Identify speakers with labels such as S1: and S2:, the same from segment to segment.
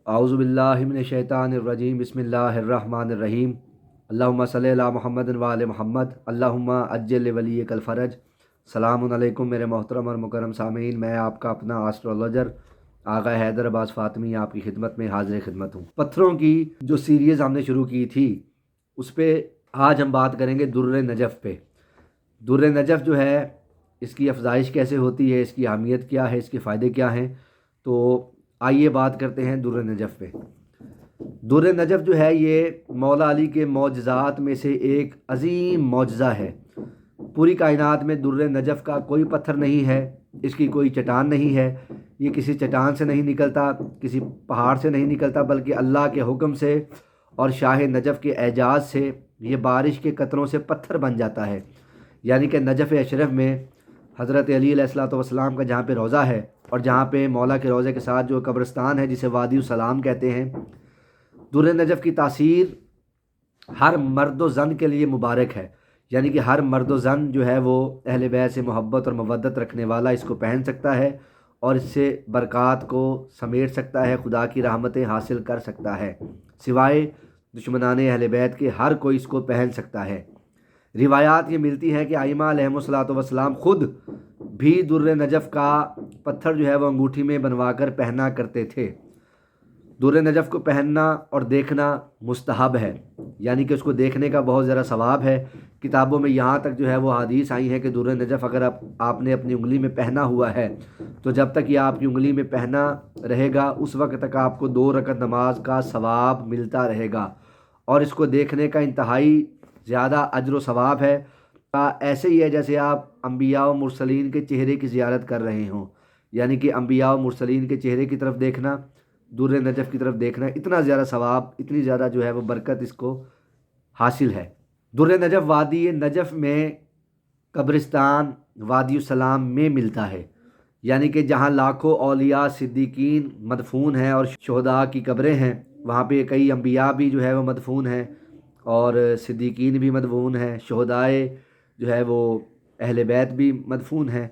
S1: अऊज़ु बिल्लाहि मिनश शैतानिर रजीम बिस्मिल्लाहिर रहमानिर रहीम अल्लाहुम्मा सल्लि अला मुहम्मदिन व आले मुहम्मद अल्लाहुम्मा अज्जिल वलियकल फ़रज। सलामुन अलैकुम मेरे मोहतरम और मुकर्रम सामीन, मैं आपका अपना एस्ट्रोलॉजर आगा हैदर अब्बास फ़ातिमी आपकी खिदमत में हाजिर खिदमत हूँ। पत्थरों की जो सीरीज़ हमने शुरू की थी उस पर आज हम बात करेंगे दुर्र नजफ़ पे। दुर्र नजफ़ जो है, इसकी अफजाइश कैसे होती है, इसकी अहमियत क्या है, इसके फ़ायदे क्या हैं। तो आइए बात करते हैं दुर्र नजफ़ पे। दुर्र नजफ़ जो है ये मौला अली के मौजज़ात में से एक अज़ीम मौजज़ा है। पूरी कायनात में दुर्र नजफ़ का कोई पत्थर नहीं है, इसकी कोई चट्टान नहीं है। ये किसी चट्टान से नहीं निकलता, किसी पहाड़ से नहीं निकलता, बल्कि अल्लाह के हुक्म से और शाह नजफ़ के एजाज़ से ये बारिश के कतरों से पत्थर बन जाता है। यानी कि नजफ़ अशरफ में हज़रत अली अलैहिस्सलाम का जहाँ पे रोज़ा है और जहाँ पे मौला के रोज़े के साथ जो कब्रिस्तान है जिसे वादी सलाम कहते हैं, दुर्र नजफ़ की तासीर हर मर्द व ज़न के लिए मुबारक है। यानी कि हर मर्द व ज़न जो है वो अहले बैत से मोहब्बत और मवद्दत रखने वाला इसको पहन सकता है और इससे बरक़ात को समेट सकता है, खुदा की रहमतें हासिल कर सकता है। सिवाय दुश्मनाने अहले बैत के हर कोई इसको पहन सकता है। रिवायात ये मिलती हैं कि आइमा अलैहिमुस्सलातु वस्सलाम ख़ुद भी दुर्र नजफ़ का पत्थर जो है वो अंगूठी में बनवा कर पहना करते थे। दुर्र नजफ़ को पहनना और देखना मुस्तहब है, यानी कि उसको देखने का बहुत ज़्यादा सवाब है। किताबों में यहाँ तक जो है वो हदीस आई है कि दुर्र नजफ़ अगर आपने अपनी उंगली में पहना हुआ है तो जब तक ये आपकी उंगली में पहना रहेगा उस वक्त तक आपको 2 रकत नमाज का सवाब मिलता रहेगा और इसको देखने का इंतहाई ज़्यादा अजर व सवाब है। ऐसे ही है जैसे आप अम्बिया व मुरसलीन के चेहरे की ज़ियारत कर रहे हों, यानी कि अम्बिया व मुरसलीन के चेहरे की तरफ देखना, दुर्र नजफ़ की तरफ देखना, इतना ज़्यादा सवाब, इतनी ज़्यादा जो है वो बरकत इसको हासिल है। दुर्र नजफ़ वादी नजफ़ में कब्रिस्तान वादी सलाम में मिलता है, यानी कि जहाँ लाखों औलिया सिद्दीकीन मदफून हैं और शुहदा की कब्रें हैं, वहाँ पे कई अम्बिया भी जो है वो मदफून हैं और सिद्दीकीन भी मदफून हैं, शुहदाए जो है वो अहले बैत भी मदफून हैं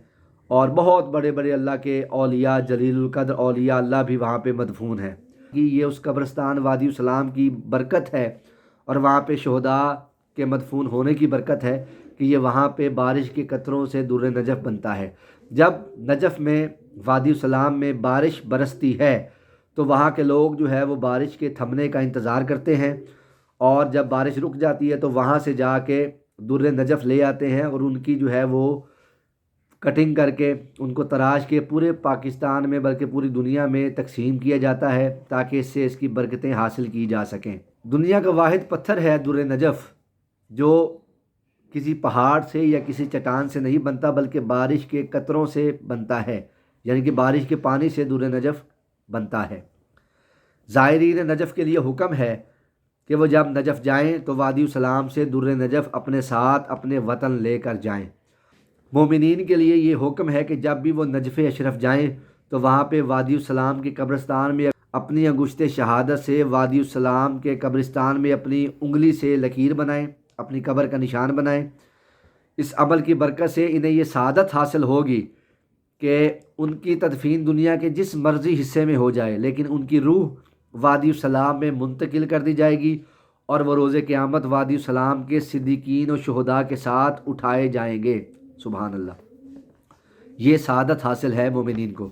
S1: और बहुत बड़े बड़े अल्लाह के औलिया जलीलुल क़द्र औलिया अल्लाह भी वहाँ पे मदफून हैं। कि ये उस कब्रिस्तान वादी सलाम की बरकत है और वहाँ पे शुहदा के मदफून होने की बरकत है कि ये वहाँ पे बारिश के कतरों से दुर्र नजफ़ बनता है। जब नजफ़ में वादी सलाम में बारिश बरसती है तो वहाँ के लोग जो है वो बारिश के थमने का इंतज़ार करते हैं और जब बारिश रुक जाती है तो वहाँ से जाके दुर्र नजफ़ ले आते हैं और उनकी जो है वो कटिंग करके उनको तराश के पूरे पाकिस्तान में बल्कि पूरी दुनिया में तकसीम किया जाता है ताकि इससे इसकी बरकतें हासिल की जा सकें। दुनिया का वाहिद पत्थर है दुर्र नजफ़, जो किसी पहाड़ से या किसी चट्टान से नहीं बनता बल्कि बारिश के कतरों से बनता है, यानी कि बारिश के पानी से दुर्र नजफ़ बनता है। ज़ायरीन नजफ़ के लिए हुक्म है कि वो जब नजफ़ जाएँ तो वादी सलाम से दुर्र नजफ़ अपने साथ अपने वतन लेकर जाएँ। मोमिनीन के लिए ये हुक्म है कि जब भी वो नजफ़ अशरफ जाएँ तो वहाँ पे वादी सलाम के कब्रिस्तान में अपनी अंगुश्त शहादत से वादी सलाम के कब्रिस्तान में अपनी उंगली से लकीर बनाएँ, अपनी कब्र का निशान बनाएँ। इस अमल की बरकत से इन्हें ये सआदत हासिल होगी कि उनकी तदफीन दुनिया के जिस मर्जी हिस्से में हो जाए, लेकिन उनकी रूह वादी सलाम में मुंतकिल कर दी जाएगी और वो रोज़े क़यामत वादी सलाम के सिद्दीकीन और शुहदा के साथ उठाए जाएंगे। सुभान अल्लाह, ये सआदत हासिल है मोमिनीन को।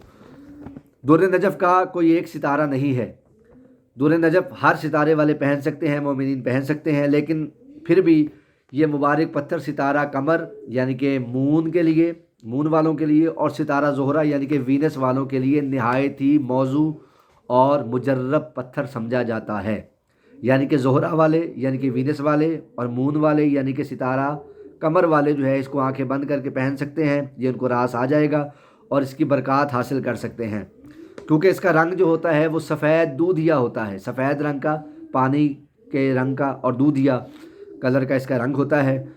S1: दुर्र नजफ़ का कोई एक सितारा नहीं है, दुर्र नजफ़ हर सितारे वाले पहन सकते हैं, मोमिनीन पहन सकते हैं, लेकिन फिर भी ये मुबारक पत्थर सितारा कमर यानी कि मून के लिए, मून वालों के लिए, और सितारा ज़ोहरा यानी कि वीनस वालों के लिए नहायत ही मौजू और मुजर्रब पत्थर समझा जाता है। यानी कि ज़ोहरा वाले यानी कि वीनस वाले और मून वाले यानी कि सितारा कमर वाले जो है इसको आंखें बंद करके पहन सकते हैं, ये उनको रास आ जाएगा और इसकी बरक़ात हासिल कर सकते हैं। क्योंकि इसका रंग जो होता है वो सफ़ेद दूधिया होता है, सफ़ेद रंग का, पानी के रंग का और दूधिया कलर का इसका रंग होता है।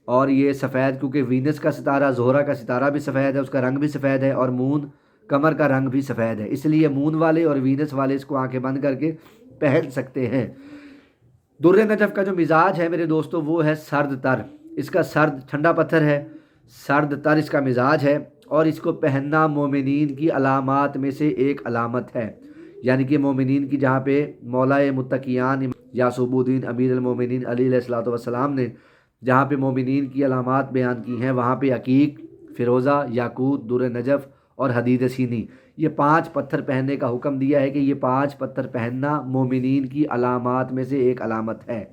S1: और ये सफ़ेद, क्योंकि वीनस का सितारा, ज़ोहरा का सितारा भी सफ़ेद है, उसका रंग भी सफ़ेद है, और मून कमर का रंग भी सफ़ेद है, इसलिए मून वाले और वीनस वाले इसको आंखें बंद करके पहन सकते हैं। दुर्र नजफ़ का जो मिजाज है मेरे दोस्तों वो है सर्द तर, इसका सर्द ठंडा पत्थर है, सर्द तर इसका मिजाज है और इसको पहनना मोमिनीन की अलामात में से एक अलामत है। یعنی کہ مومنین کی جہاں پہ مولائے متقیان یعقوب الدین امیر المومنین علی علیہ الصلوۃ والسلام نے جہاں پہ مومنین کی علامات بیان کی ہیں، وہاں پہ عقیق، فیروزہ، یاقوت، در نجف اور حدید سینی، یہ 5 پتھر پہننے کا حکم دیا ہے کہ یہ 5 پتھر پہننا مومنین کی علامات میں سے ایک علامت ہے،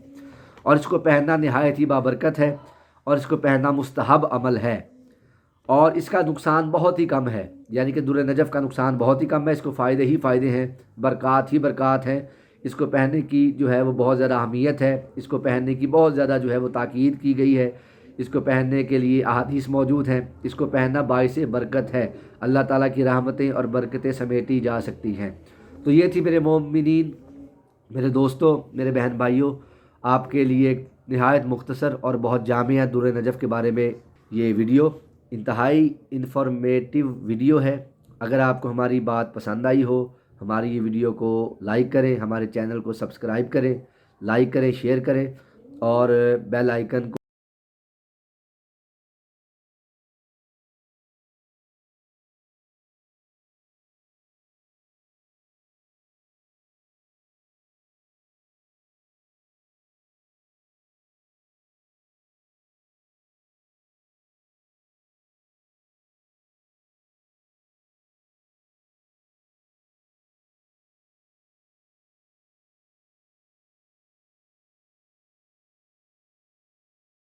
S1: اور اس کو پہننا نہایت ہی بابرکت ہے، اور اس کو پہننا مستحب عمل ہے، اور اس کا نقصان بہت ہی کم ہے، یعنی کہ در نجف کا نقصان بہت ہی کم ہے، اس کو فائدے ہی فائدے ہیں، برکات ہی برکات ہیں، اس کو پہننے کی جو ہے وہ بہت زیادہ اہمیت ہے، اس کو پہننے کی بہت زیادہ جو ہے وہ تاکید کی گئی ہے، اس کو پہننے کے لیے احادیث موجود ہیں، اس کو پہننا باعث برکت ہے، اللہ تعالیٰ کی رحمتیں اور برکتیں سمیٹی جا سکتی ہیں۔ تو یہ تھی میرے مومنین، میرے دوستوں، میرے بہن بھائیوں، آپ کے لیے ایک نہایت مختصر اور بہت جامع در نجف کے بارے میں یہ ویڈیو انتہائی انفارمیٹیو ویڈیو ہے۔ اگر آپ کو ہماری بات پسند آئی ہو، ہماری یہ ویڈیو کو لائک کریں، ہمارے چینل کو سبسکرائب کریں، لائک کریں، شیئر کریں، اور بیل آئیکن